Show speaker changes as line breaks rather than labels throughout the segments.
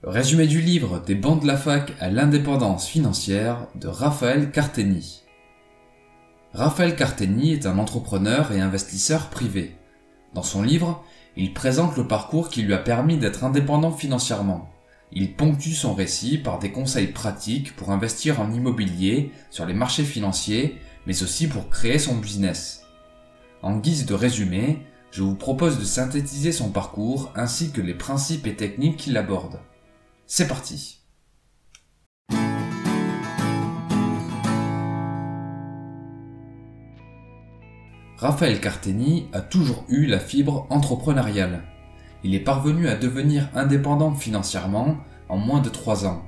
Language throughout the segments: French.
Résumé du livre Des bancs de la fac à l'indépendance financière de Raphaël Carteni. Raphaël Carteni est un entrepreneur et investisseur privé. Dans son livre, il présente le parcours qui lui a permis d'être indépendant financièrement. Il ponctue son récit par des conseils pratiques pour investir en immobilier, sur les marchés financiers, mais aussi pour créer son business. En guise de résumé, je vous propose de synthétiser son parcours ainsi que les principes et techniques qu'il aborde. C'est parti. Raphaël Carteni a toujours eu la fibre entrepreneuriale. Il est parvenu à devenir indépendant financièrement en moins de 3 ans.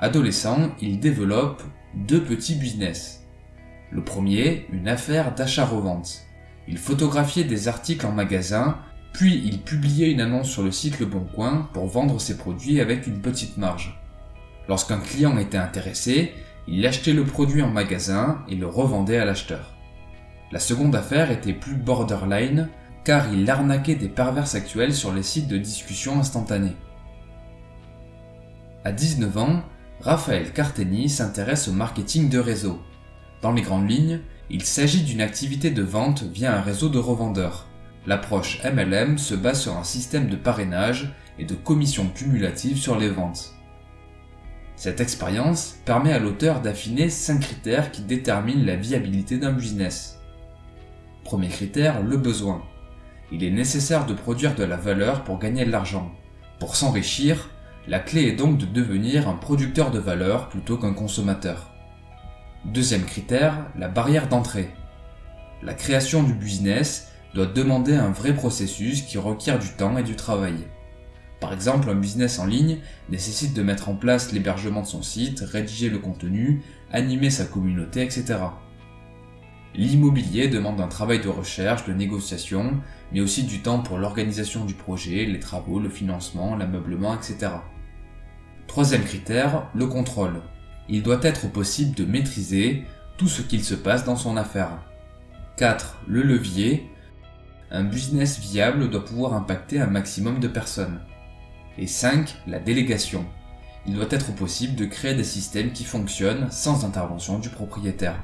Adolescent, il développe 2 petits business. Le premier, une affaire d'achat-revente. Il photographiait des articles en magasin, puis il publiait une annonce sur le site Le Bon Coin pour vendre ses produits avec une petite marge. Lorsqu'un client était intéressé, il achetait le produit en magasin et le revendait à l'acheteur. La seconde affaire était plus borderline, car il arnaquait des pervers sexuels sur les sites de discussion instantanée. À 19 ans, Raphaël Carteni s'intéresse au marketing de réseau. Dans les grandes lignes, il s'agit d'une activité de vente via un réseau de revendeurs. L'approche MLM se base sur un système de parrainage et de commissions cumulatives sur les ventes. Cette expérience permet à l'auteur d'affiner 5 critères qui déterminent la viabilité d'un business. Premier critère, le besoin. Il est nécessaire de produire de la valeur pour gagner de l'argent. Pour s'enrichir, la clé est donc de devenir un producteur de valeur plutôt qu'un consommateur. Deuxième critère, la barrière d'entrée. La création du business doit demander un vrai processus qui requiert du temps et du travail. Par exemple, un business en ligne nécessite de mettre en place l'hébergement de son site, rédiger le contenu, animer sa communauté, etc. L'immobilier demande un travail de recherche, de négociation, mais aussi du temps pour l'organisation du projet, les travaux, le financement, l'ameublement, etc. Troisième critère, le contrôle. Il doit être possible de maîtriser tout ce qu'il se passe dans son affaire. 4. Le levier. Un business viable doit pouvoir impacter un maximum de personnes. Et 5. La délégation. Il doit être possible de créer des systèmes qui fonctionnent sans intervention du propriétaire.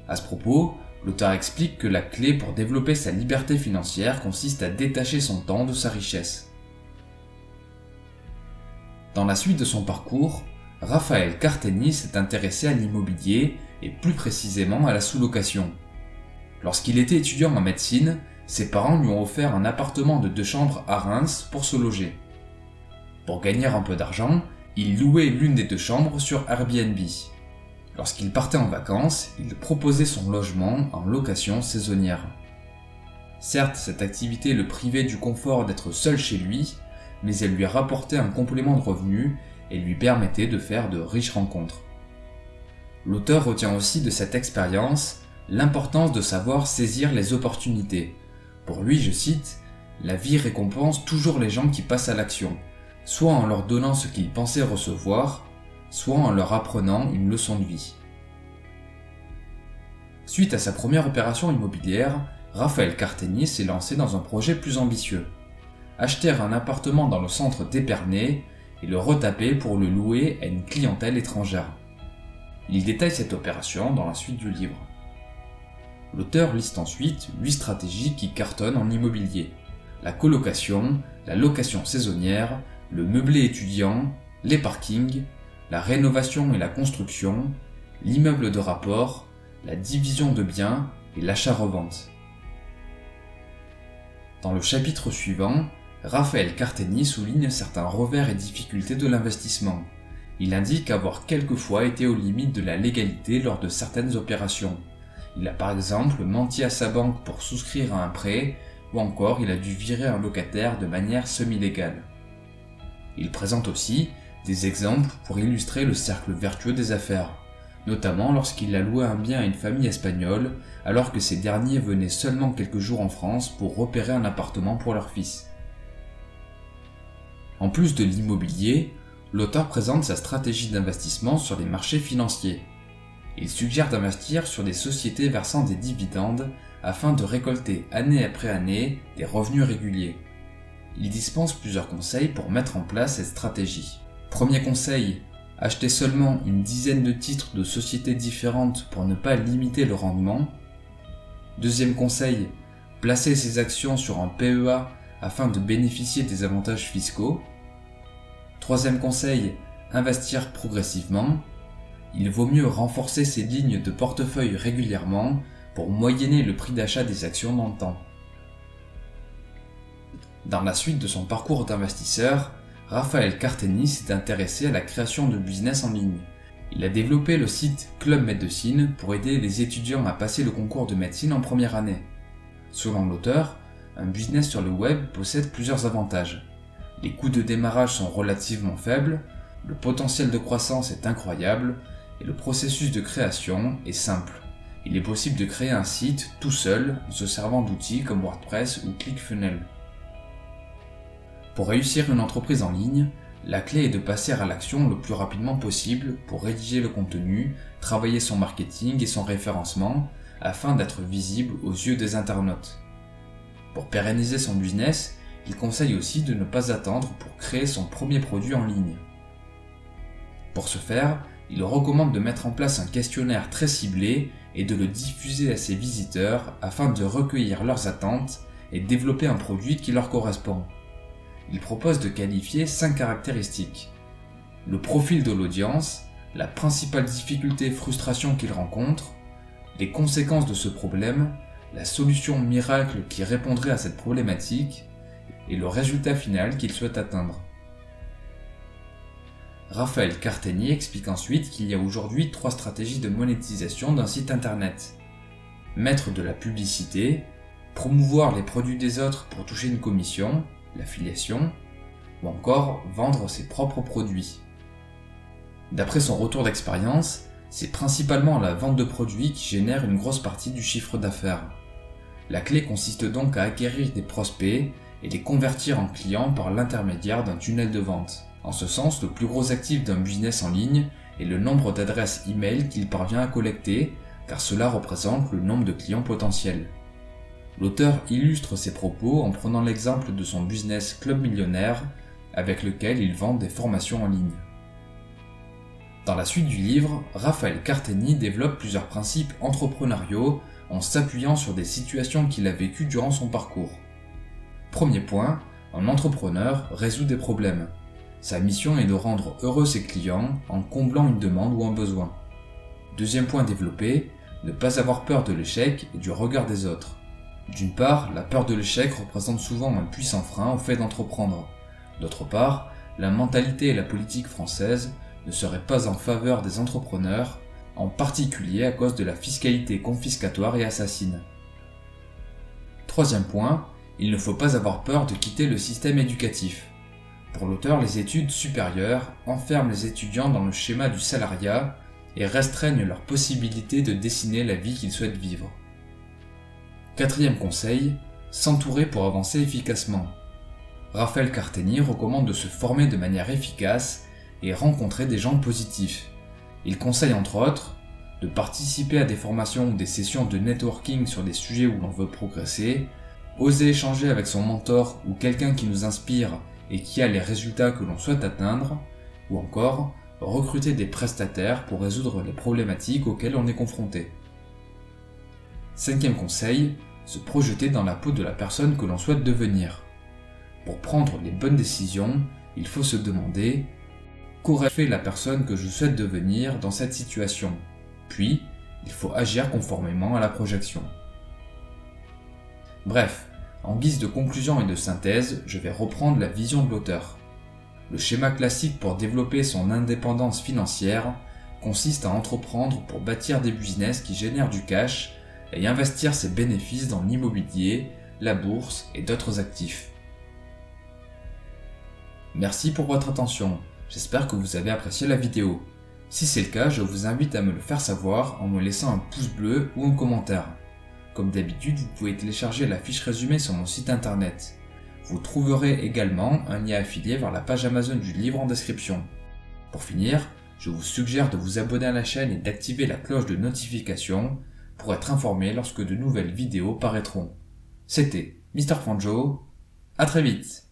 À ce propos, l'auteur explique que la clé pour développer sa liberté financière consiste à détacher son temps de sa richesse. Dans la suite de son parcours, Raphaël Carteni s'est intéressé à l'immobilier et plus précisément à la sous-location. Lorsqu'il était étudiant en médecine, ses parents lui ont offert un appartement de 2 chambres à Reims pour se loger. Pour gagner un peu d'argent, il louait l'une des 2 chambres sur Airbnb. Lorsqu'il partait en vacances, il proposait son logement en location saisonnière. Certes, cette activité le privait du confort d'être seul chez lui, mais elle lui rapportait un complément de revenus et lui permettait de faire de riches rencontres. L'auteur retient aussi de cette expérience l'importance de savoir saisir les opportunités. Pour lui, je cite, « La vie récompense toujours les gens qui passent à l'action, soit en leur donnant ce qu'ils pensaient recevoir, soit en leur apprenant une leçon de vie. » Suite à sa première opération immobilière, Raphaël Carteni s'est lancé dans un projet plus ambitieux. Acheter un appartement dans le centre d'Épernay et le retaper pour le louer à une clientèle étrangère. Il détaille cette opération dans la suite du livre. L'auteur liste ensuite 8 stratégies qui cartonnent en immobilier. La colocation, la location saisonnière, le meublé étudiant, les parkings, la rénovation et la construction, l'immeuble de rapport, la division de biens et l'achat-revente. Dans le chapitre suivant, Raphaël Carteni souligne certains revers et difficultés de l'investissement. Il indique avoir quelquefois été aux limites de la légalité lors de certaines opérations. Il a par exemple menti à sa banque pour souscrire à un prêt, ou encore il a dû virer un locataire de manière semi-légale. Il présente aussi des exemples pour illustrer le cercle vertueux des affaires, notamment lorsqu'il a loué un bien à une famille espagnole alors que ces derniers venaient seulement quelques jours en France pour repérer un appartement pour leur fils. En plus de l'immobilier, l'auteur présente sa stratégie d'investissement sur les marchés financiers. Il suggère d'investir sur des sociétés versant des dividendes afin de récolter année après année des revenus réguliers. Il dispense plusieurs conseils pour mettre en place cette stratégie. Premier conseil, acheter seulement une dizaine de titres de sociétés différentes pour ne pas limiter le rendement. Deuxième conseil, placer ses actions sur un PEA afin de bénéficier des avantages fiscaux. Troisième conseil, investir progressivement. Il vaut mieux renforcer ses lignes de portefeuille régulièrement pour moyenner le prix d'achat des actions dans le temps. Dans la suite de son parcours d'investisseur, Raphaël Carteni s'est intéressé à la création de business en ligne. Il a développé le site Club Médecine pour aider les étudiants à passer le concours de médecine en première année. Selon l'auteur, un business sur le web possède plusieurs avantages. Les coûts de démarrage sont relativement faibles, le potentiel de croissance est incroyable et le processus de création est simple. Il est possible de créer un site tout seul en se servant d'outils comme WordPress ou ClickFunnels. Pour réussir une entreprise en ligne, la clé est de passer à l'action le plus rapidement possible pour rédiger le contenu, travailler son marketing et son référencement afin d'être visible aux yeux des internautes. Pour pérenniser son business, il conseille aussi de ne pas attendre pour créer son premier produit en ligne. Pour ce faire, il recommande de mettre en place un questionnaire très ciblé et de le diffuser à ses visiteurs afin de recueillir leurs attentes et développer un produit qui leur correspond. Il propose de qualifier 5 caractéristiques. Le profil de l'audience, la principale difficulté et frustration qu'il rencontre, les conséquences de ce problème, la solution miracle qui répondrait à cette problématique et le résultat final qu'il souhaite atteindre. Raphaël Carteni explique ensuite qu'il y a aujourd'hui 3 stratégies de monétisation d'un site internet. Mettre de la publicité, promouvoir les produits des autres pour toucher une commission, l'affiliation, ou encore vendre ses propres produits. D'après son retour d'expérience, c'est principalement la vente de produits qui génère une grosse partie du chiffre d'affaires. La clé consiste donc à acquérir des prospects et les convertir en clients par l'intermédiaire d'un tunnel de vente. En ce sens, le plus gros actif d'un business en ligne est le nombre d'adresses e-mail qu'il parvient à collecter, car cela représente le nombre de clients potentiels. L'auteur illustre ses propos en prenant l'exemple de son business Club Millionnaire, avec lequel il vend des formations en ligne. Dans la suite du livre, Raphaël Carteni développe plusieurs principes entrepreneuriaux en s'appuyant sur des situations qu'il a vécues durant son parcours. Premier point, un entrepreneur résout des problèmes. Sa mission est de rendre heureux ses clients en comblant une demande ou un besoin. Deuxième point développé, ne pas avoir peur de l'échec et du regard des autres. D'une part, la peur de l'échec représente souvent un puissant frein au fait d'entreprendre. D'autre part, la mentalité et la politique française ne seraient pas en faveur des entrepreneurs, en particulier à cause de la fiscalité confiscatoire et assassine. Troisième point, il ne faut pas avoir peur de quitter le système éducatif. Pour l'auteur, les études supérieures enferment les étudiants dans le schéma du salariat et restreignent leur possibilité de dessiner la vie qu'ils souhaitent vivre. Quatrième conseil, s'entourer pour avancer efficacement. Raphaël Carteni recommande de se former de manière efficace et rencontrer des gens positifs. Il conseille entre autres de participer à des formations ou des sessions de networking sur des sujets où l'on veut progresser, oser échanger avec son mentor ou quelqu'un qui nous inspire et qui a les résultats que l'on souhaite atteindre, ou encore recruter des prestataires pour résoudre les problématiques auxquelles on est confronté. Cinquième conseil, se projeter dans la peau de la personne que l'on souhaite devenir. Pour prendre les bonnes décisions, il faut se demander « Qu'aurait fait la personne que je souhaite devenir dans cette situation ?» Puis, il faut agir conformément à la projection. Bref, en guise de conclusion et de synthèse, je vais reprendre la vision de l'auteur. Le schéma classique pour développer son indépendance financière consiste à entreprendre pour bâtir des business qui génèrent du cash et investir ses bénéfices dans l'immobilier, la bourse et d'autres actifs. Merci pour votre attention, j'espère que vous avez apprécié la vidéo. Si c'est le cas, je vous invite à me le faire savoir en me laissant un pouce bleu ou un commentaire. Comme d'habitude, vous pouvez télécharger la fiche résumée sur mon site internet. Vous trouverez également un lien affilié vers la page Amazon du livre en description. Pour finir, je vous suggère de vous abonner à la chaîne et d'activer la cloche de notification pour être informé lorsque de nouvelles vidéos paraîtront. C'était Mr. Fanjo, à très vite.